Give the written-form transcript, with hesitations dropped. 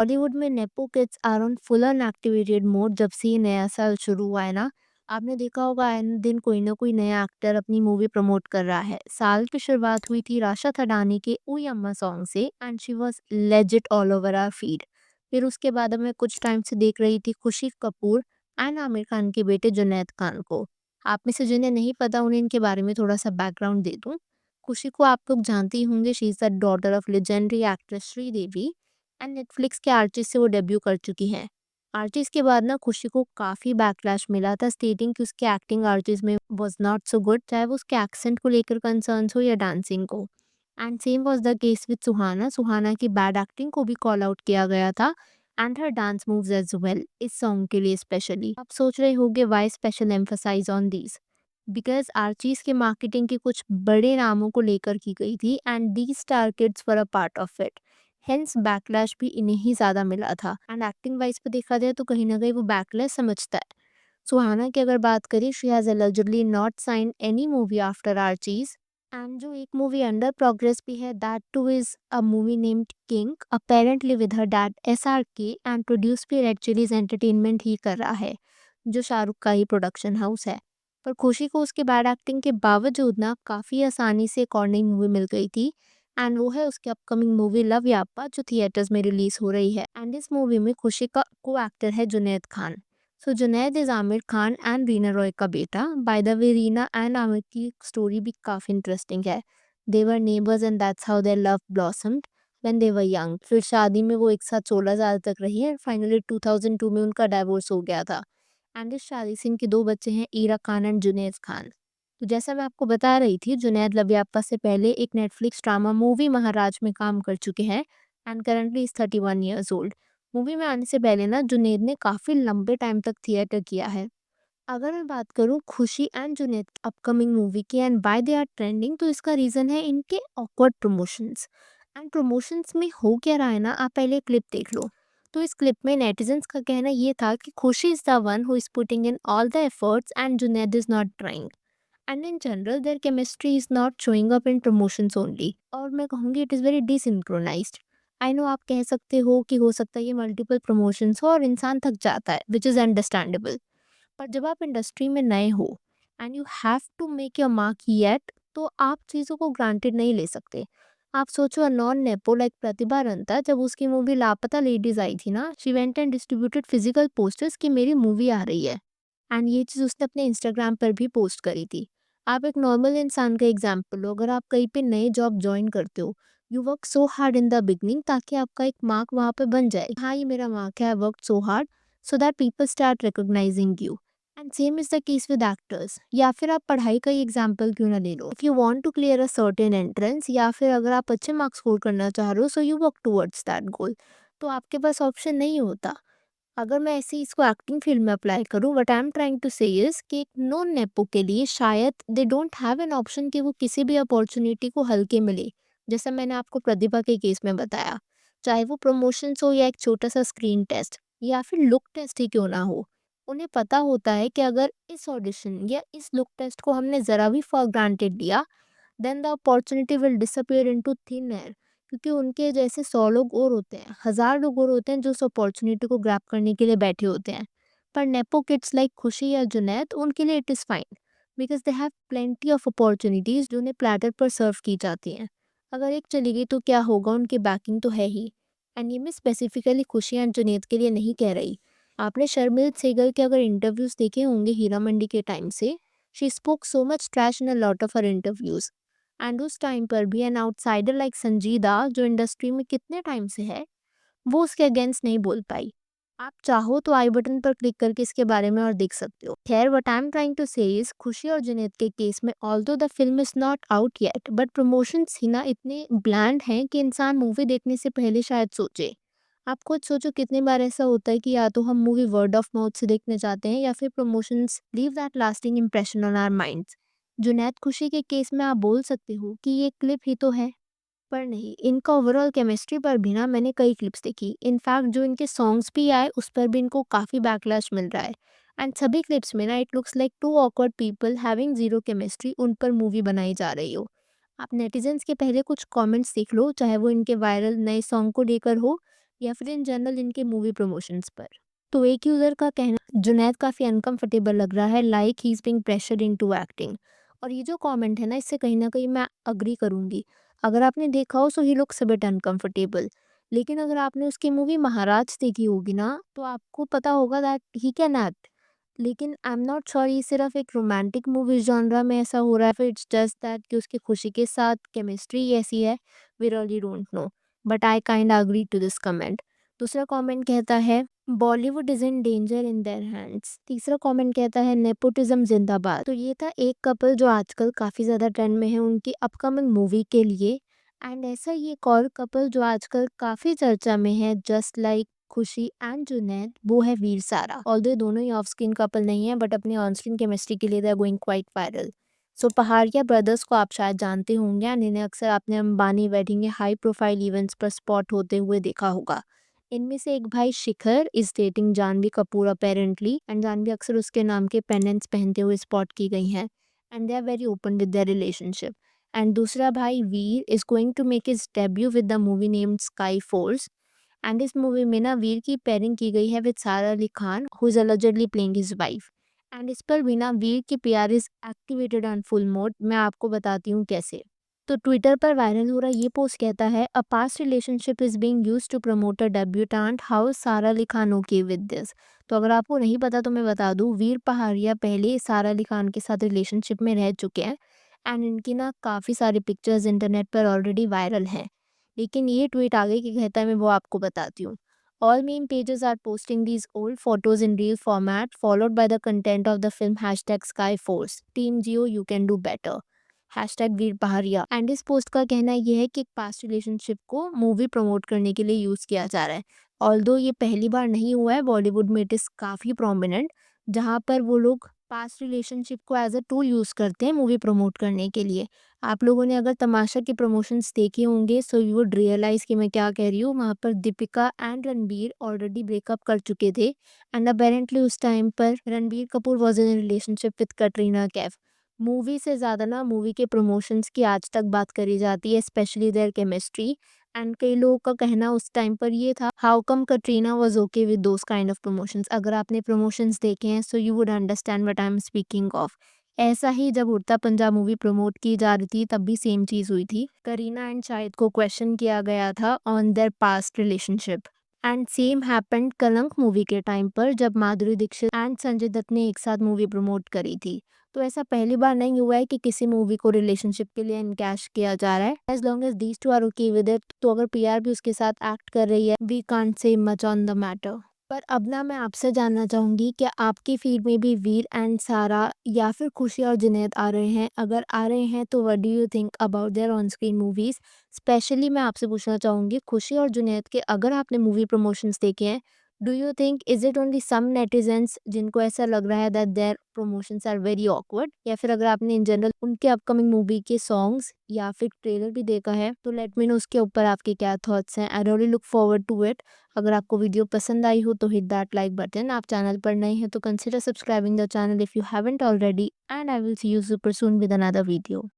बॉलीवुड में nepo kids are on full on activated mode जब से ये नया साल शुरू हुआ है ना। आपने देखा होगा आए दिन कोई ना कोई नया एक्टर अपनी मूवी प्रमोट कर रहा है। साल की शुरुआत हुई थी राशा थडानी के उई अम्मा सॉन्ग से and she was legit all over our feed. फिर उसके बाद अब मैं कुछ टाइम से देख रही थी खुशी कपूर एंड आमिर खान के बेटे जुनैद खान को। आप में से जिन्हें नहीं पता उन्हें इनके बारे में थोड़ा सा बैकग्राउंड दे दूं। खुशी को आप लोग जानते ही होंगे, she is the daughter of legendary actress Sridevi and Netflix के आर्टिस्ट से वो डेब्यू कर चुकी हैं। आर्टिस्ट के बाद ना खुशी को काफ़ी बैकलैश मिला था, स्टेटिंग कि उसके एक्टिंग आर्टिस्ट में वाज नॉट सो गुड, चाहे वो उसके एक्सेंट को लेकर कंसर्न्स हो या डांसिंग को। And same was the case with Suhana. Suhana की बैड एक्टिंग को भी कॉल आउट किया गया था and her dance moves as well, इस सॉन्ग के लिए स्पेशली। आप सोच रहे होंगे why special emphasise on these, because Archies के मार्केटिंग के कुछ बड़े नामों को लेकर की गई थी and the star kids were a part of it. Hence backlash भी इन्हें ही ज़्यादा मिला था एंड एक्टिंग वाइज पे देखा जाए तो कहीं ना कहीं वो बैकलैश समझता है। सुहाना की अगर बात करें, she has allegedly not sign any movie after Archies and जो एक मूवी अंडर प्रोग्रेस भी है that too is a movie named King, apparently with her dad SRK, and produce भी रेड चिलीज एंटरटेनमेंट ही कर रहा है जो शाहरुख का ही प्रोडक्शन हाउस है। पर खुशी को उसके बैड एक्टिंग के बावजूद ना काफ़ी आसानी से एक और नई मूवी मिल गई थी एंड वो है उसकी अपकमिंग मूवी लव याप्पा जो थिएटर्स में रिलीज हो रही है। एंड इस मूवी में खुशी का को एक्टर है Junaid Khan. So Junaid is Aamir Khan and Reena Roy का बेटा। By the way Reena and Aamir की स्टोरी भी काफ़ी इंटरेस्टिंग है। They were neighbours and that's how their love blossomed when they were young. फिर शादी में वो एक साथ 16 साल तक रही है। फाइनली 2002 में उनका डाइवोर्स हो गया था एंड इस शादी से इनके दो बच्चे हैं, ईरा खान एंड जुनैद खान। तो जैसा मैं आपको बता रही थी, जुनैद लबियाप्पा से पहले एक नेटफ्लिक्स ड्रामा मूवी महाराज में काम कर चुके हैं and currently is 31 years old. Movie में आने से पहले ना जुनैद ने काफ़ी लंबे टाइम तक थिएटर किया है। अगर मैं बात करूँ खुशी एंड जुनैद की अपकमिंग मूवी की and by they are trending, तो इसका रीज़न है इनके ऑकवर्ड प्रमोशंस। एंड प्रमोशंस में हो क्या रहा है ना, आप पहले क्लिप देख लो। तो इस क्लिप में नेटिजन्स का कहना ये था कि Khushi is the one who is putting in all the efforts and Junaid is not trying and in general their chemistry is not showing up in promotions only. और मैं कहूँगी it is very desynchronised. I know आप कह सकते हो कि हो सकता है ये मल्टीपल प्रमोशंस हो और इंसान थक जाता है, विच इज़ अंडरस्टैंडेबल। पर जब आप इंडस्ट्री में नए हो and you have to make your mark yet, तो आप चीज़ों को ग्रांटेड नहीं ले सकते। आप सोचो, अ नॉन नेपो लाइक प्रतिभा रंता, जब उसकी मूवी लापता लेडीज आई थी ना, she went and distributed physical posters कि मेरी मूवी आ रही है एंड ये चीज़ उसने अपने इंस्टाग्राम पर भी पोस्ट करी थी। आप एक नॉर्मल इंसान का एग्जाम्पल लो, अगर आप कहीं पे नए जॉब ज्वाइन करते हो, you work so hard in the beginning ताकि आपका एक मार्क वहाँ पे बन जाए, हाँ ये मेरा मार्क है, I work so hard, so that people start recognising you. And same is the case with actors. या फिर आप पढ़ाई का ही एग्जाम्पल क्यों ना ले लो, if you want to clear a certain entrance या फिर अगर आप अच्छे मार्क्स स्कोर करना चाह रहे हो, so you work towards that goal. तो आपके पास ऑप्शन नहीं होता। अगर मैं ऐसे ही इसको एक्टिंग फील्ड में अप्लाई करूँ, what I am trying to say is कि एक नॉन नेपो के लिए शायद they don't have an option कि वो किसी भी अपॉर्चुनिटी को हल्के मिले। जैसा मैंने आपको प्रतिभा के केस में बताया, चाहे वो प्रमोशंस हो या एक छोटा सा स्क्रीन टेस्ट या फिर लुक टेस्ट ही क्यों ना हो, उन्हें पता होता है कि अगर इस ऑडिशन या इस लुक टेस्ट को हमने ज़रा भी फॉर ग्रांटेड लिया, then the opportunity will disappear into thin air. क्योंकि उनके जैसे 100 लोग और होते हैं, 1000 लोग और होते हैं जो उस अपॉर्चुनिटी को ग्रैब करने के लिए बैठे होते हैं। पर नेपो किड्स लाइक खुशी या जुनैद, उनके लिए it is fine because they have plenty of opportunities जो उन्हें प्लेटर पर सर्व की जाती हैं। अगर एक चली गई तो क्या होगा, उनकी बैकिंग तो है ही। एंड ये मैं स्पेसिफिकली खुशी एंड जुनैद के लिए नहीं कह रही। आपने शर्मिल सेगल के अगर इंटरव्यूज़ देखे होंगे हीरा मंडी के टाइम से, she spoke so much trash in a lot of her interviews. And उस टाइम पर भी एन आउटसाइडर लाइक संजीदा, जो इंडस्ट्री में कितने टाइम से है, वो उसके अगेंस्ट नहीं बोल पाई। आप चाहो तो आई बटन पर क्लिक करके इसके बारे में और देख सकते हो। खैर, what I am trying to say is Khushi और जुनैद के केस में although the film is not out yet, but promotions ही ना इतने ब्लैंड हैं कि इंसान मूवी देखने से पहले शायद सोचे। आप खुद सोचो, कितनी बार ऐसा होता है कि या तो हम मूवी वर्ड ऑफ माउथ से देखने जाते हैं या फिर promotions leave that lasting impression on our minds. Junaid Khushi के केस में आप बोल सकते हो कि ये क्लिप ही तो है, पर नहीं, इनका ओवरऑल केमिस्ट्री पर भी ना मैंने कई क्लिप्स देखी। इनफैक्ट जो इनके सॉन्ग्स भी आए उस पर भी इनको काफ़ी बैकलैश मिल रहा है एंड सभी क्लिप्स में ना it looks like two awkward people having zero chemistry, उन पर मूवी बनाई जा रही हो। आप नेटिजन्स के पहले कुछ कमेंट्स देख लो, चाहे वो इनके वायरल नए सॉन्ग को लेकर हो या फिर इन जनरल इनके मूवी प्रमोशंस पर। तो एक यूज़र का कहना जुनैद काफ़ी अनकंफर्टेबल लग रहा है, like he is being pressured into acting. और ये जो कमेंट है ना, इससे कहीं न कहीं मैं एग्री करूँगी। अगर आपने देखा हो so he looks a bit uncomfortable. लेकिन अगर आपने उसकी मूवी महाराज देखी होगी ना, तो आपको पता होगा दैट ही कैन एक्ट। लेकिन आई एम नॉट श्योर ये सिर्फ एक रोमांटिक मूवी जॉनरा में ऐसा हो रहा है, फिर इट्स जस्ट दैट कि उसकी खुशी के साथ केमिस्ट्री ऐसी है, we really don't know. But I kind agree to this comment. दूसरा कमेंट कहता है Bollywood is in danger in their hands. तीसरा कमेंट कहता है नेपोटिज्म जिंदाबाद। तो ये था एक कपल जो आजकल काफ़ी ज़्यादा ट्रेंड में है उनकी अपकमिंग मूवी के लिए। एंड ऐसा ही एक और कपल जो आजकल काफ़ी चर्चा में है जस्ट लाइक खुशी एंड जुनैद, वो है वीर सारा। ऑल्दो दोनों ही ऑफ स्क्रीन कपल नहीं है बट अपनी ऑन स्क्रीन केमिस्ट्री के लिए they are going quite viral. So Pahariya brothers को आप शायद जानते होंगे एंड इन्हें अक्सर आपने अंबानी वेडिंग या हाई प्रोफाइल इवेंट्स पर स्पॉट होते हुए देखा होगा। इनमें से एक भाई Shikhar is dating Janhvi Kapoor apparently, and Janhvi अक्सर उसके नाम के पेंडेंट्स पहनते हुए स्पॉट की गई हैं। And they are very open with their relationship. And दूसरा भाई Veer is going to make his debut with the movie named Sky Force. And इस मूवी में ना वीर की पेयरिंग की गई है with Sara Ali Khan who is allegedly playing his wife. And इस पर भी ना वीर की PR is activated on full mode. मैं आपको बताती हूँ कैसे। तो ट्विटर पर वायरल हो रहा ये पोस्ट कहता है a past relationship is being used to promote a debutante, how is Sara Ali Khan okay with this. तो अगर आपको नहीं पता तो मैं बता दूं, वीर पहाड़िया पहले सारा अली खान के साथ रिलेशनशिप में रह चुके हैं। एंड इनकी ना काफ़ी सारी पिक्चर्स इंटरनेट पर ऑलरेडी वायरल हैं। लेकिन ये ट्वीट आगे की कहता है, मैं वो आपको बताती हूँ। All meme pages are posting these old photos in real format, followed by the content of the film hashtag Skyforce. Team Geo, you can do better. Hashtag Veer Pahariya. And इस पोस्ट का कहना ये है कि एक पास्ट रिलेशनशिप को movie promote करने के लिए यूज़ किया जा रहा है। ऑल्दो ये पहली बार नहीं हुआ है, बॉलीवुड में इट इज़ काफ़ी प्रोमिनेंट, जहाँ पर वो लोग पास्ट रिलेशनशिप को एज अ टूल यूज़ करते हैं मूवी प्रमोट करने के लिए। आप लोगों ने अगर तमाशा के प्रमोशंस देखे होंगे सो यू वुड रियलाइज़ कि मैं क्या कह रही हूँ। वहाँ पर Deepika and Ranbir already breakup कर चुके थे। एंड अपेरेंटली उस टाइम पर Ranbir Kapoor was in relationship with Katrina Kaif. Movie से ज़्यादा ना मूवी के प्रमोशंस की आज तक बात करी जाती है, स्पेशली देयर केमिस्ट्री। एंड कई लोगों का कहना उस टाइम पर ये था, how come Katrina was okay with those kind of promotions. अगर आपने प्रमोशंस देखे हैं so you would understand what I am speaking of. ऐसा ही जब उड़ता पंजाब मूवी प्रमोट की जा रही थी तब भी सेम चीज़ हुई थी। करीना एंड शाहिद को क्वेश्चन किया गया था on their past relationship. And same happened कलंक मूवी के टाइम पर जब माधुरी दीक्षित एंड संजय दत्त ने एक साथ मूवी प्रमोट करी थी। तो ऐसा पहली बार नहीं हुआ है कि किसी मूवी को रिलेशनशिप के लिए इनकैश किया जा रहा है। As long as these two are okay with it, तो अगर पीआर भी उसके साथ एक्ट कर रही है, we can't say much on the matter. पर अब ना मैं आपसे जानना चाहूँगी कि आपकी फीड में भी वीर एंड सारा या फिर खुशी और जुनैद आ रहे हैं? अगर आ रहे हैं तो what do you think about their on screen movies? Specially मैं आपसे पूछना चाहूँगी खुशी और जुनैद के अगर आपने मूवी प्रमोशंस देखे हैं, do you think is it only some netizens जिनको ऐसा लग रहा है that their promotions are very awkward, या फिर अगर आपने इन जनरल उनके अपकमिंग मूवी के सॉन्ग्स या फिर ट्रेलर भी देखा है तो लेट मी नो उसके ऊपर आपके क्या थॉट्स हैं। I really look forward to it. अगर आपको वीडियो पसंद आई हो तो हिट दैट लाइक बटन। आप चैनल पर नए हैं तो consider subscribing the channel if you haven't already, and I will see you super soon with another video.